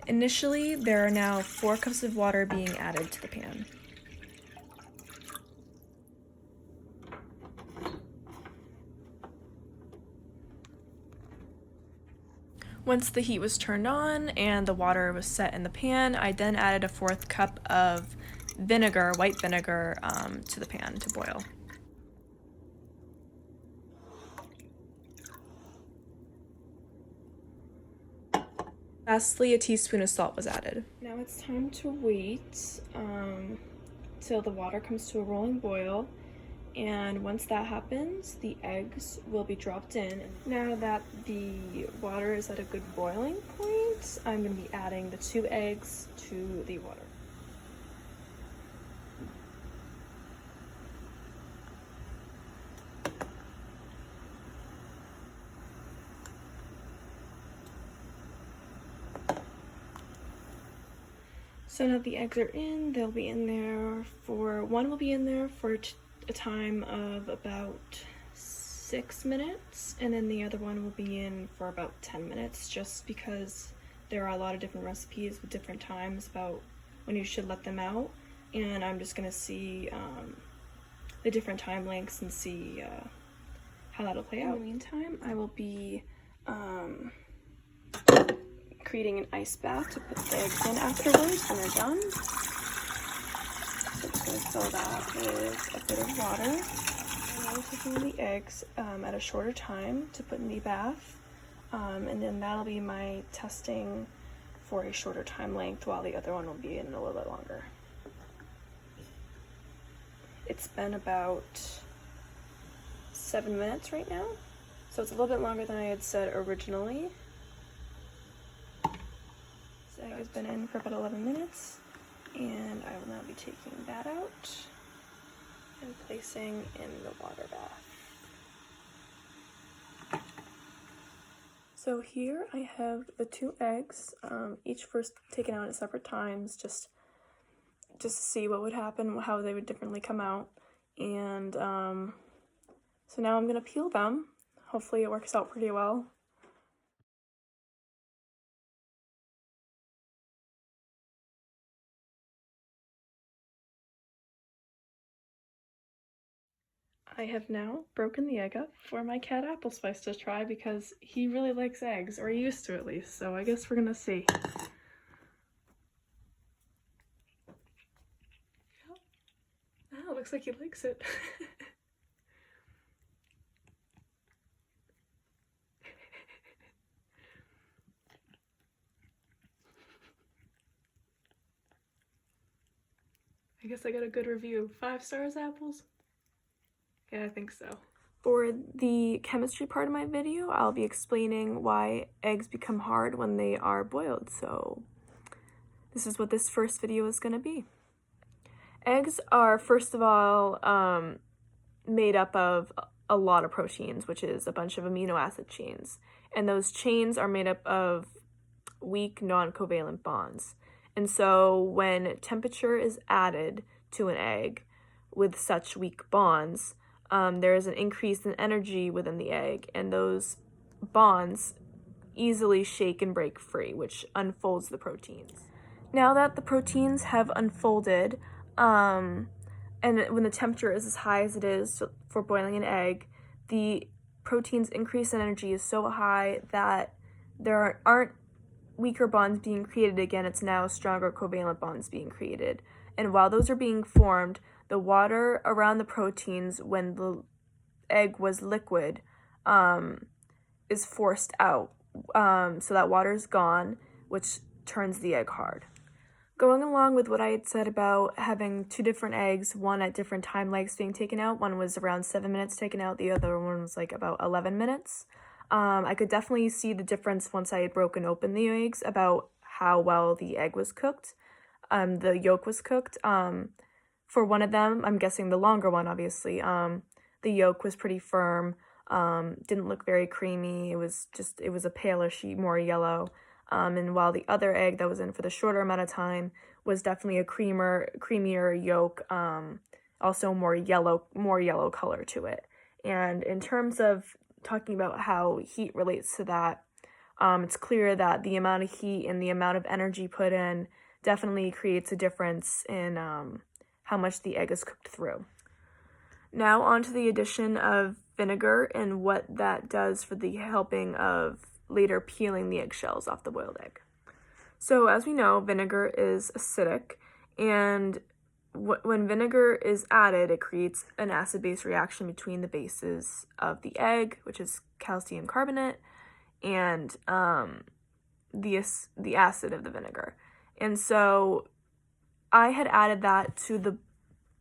Initially, there are now 4 cups of water being added to the pan. Once the heat was turned on and the water was set in the pan, I then added a 4th cup of vinegar, white vinegar, to the pan to boil. Lastly, a teaspoon of salt was added. Now it's time to wait till the water comes to a rolling boil, and once that happens, the eggs will be dropped in. Now that the water is at a good boiling point, I'm going to be adding the 2 eggs to the water. So now the eggs are in, they'll be in there for, one will be in there for a time of about 6 minutes, and then the other one will be in for about 10 minutes, just because there are a lot of different recipes with different times about when you should let them out, and I'm just gonna see the different time lengths and see how that'll play out. In the meantime, I will be creating an ice bath to put the eggs in afterwards when they're done. So I'm just going to fill that with a bit of water. And I'm taking the eggs at a shorter time to put in the bath. And then that'll be my testing for a shorter time length, while the other one will be in a little bit longer. It's been about 7 minutes right now, so it's a little bit longer than I had said originally. The egg has been in for about 11 minutes, and I will now be taking that out and placing in the water bath. So here I have the 2 eggs, each first taken out at separate times, just to see what would happen, how they would differently come out. And so now I'm gonna peel them. Hopefully it works out pretty well. I have now broken the egg up for my cat Apple Spice to try, because he really likes eggs, or he used to at least, so I guess we're gonna see. Oh, looks like he likes it. I guess I got a good review. 5 stars, apples? Yeah, I think so. For the chemistry part of my video, I'll be explaining why eggs become hard when they are boiled, so this is what this first video is going to be. Eggs are, first of all, made up of a lot of proteins, which is a bunch of amino acid chains, and those chains are made up of weak non-covalent bonds. And so when temperature is added to an egg with such weak bonds, there is an increase in energy within the egg, and those bonds easily shake and break free, which unfolds the proteins. Now that the proteins have unfolded, and when the temperature is as high as it is for boiling an egg, the protein's increase in energy is so high that there aren't weaker bonds being created again. It's now stronger covalent bonds being created. And while those are being formed, the water around the proteins, when the egg was liquid, is forced out. So that water is gone, which turns the egg hard. Going along with what I had said about having 2 different eggs, one at different time lengths being taken out, one was around 7 minutes taken out, the other one was like about 11 minutes. I could definitely see the difference once I had broken open the eggs about how well the egg was cooked, the yolk was cooked. For one of them, I'm guessing the longer one, obviously, the yolk was pretty firm, didn't look very creamy, it was a paler, more yellow. And while the other egg that was in for the shorter amount of time was definitely a creamier yolk, also more yellow color to it. And in terms of talking about how heat relates to that, it's clear that the amount of heat and the amount of energy put in definitely creates a difference in how much the egg is cooked through. Now on to the addition of vinegar and what that does for the helping of later peeling the eggshells off the boiled egg. So as we know, vinegar is acidic, and when vinegar is added, it creates an acid-base reaction between the bases of the egg, which is calcium carbonate, and the acid of the vinegar. And so I had added that to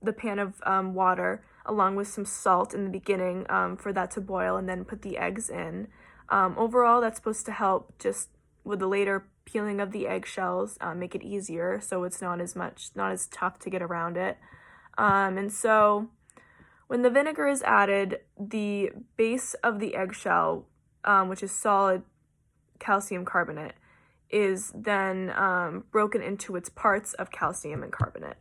the pan of water along with some salt in the beginning for that to boil, and then put the eggs in. Overall, that's supposed to help just with the later peeling of the eggshells, make it easier so it's not as tough to get around it. And so when the vinegar is added, the base of the eggshell, which is solid calcium carbonate, is then broken into its parts of calcium and carbonate.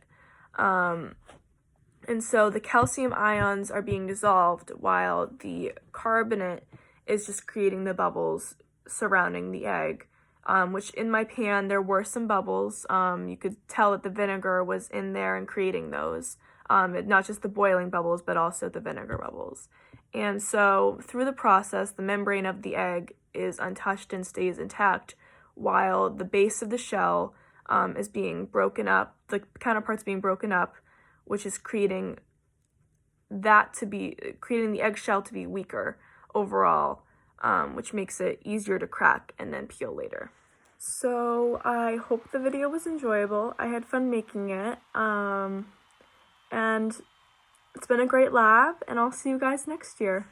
And so the calcium ions are being dissolved while the carbonate is just creating the bubbles surrounding the egg, which in my pan there were some bubbles. You could tell that the vinegar was in there and creating those, not just the boiling bubbles, but also the vinegar bubbles. And so through the process, the membrane of the egg is untouched and stays intact, while the base of the shell is being broken up, the counterparts being broken up, which is creating the eggshell to be weaker overall, which makes it easier to crack and then peel later. So I hope the video was enjoyable. I had fun making it, and it's been a great lab, and I'll see you guys next year.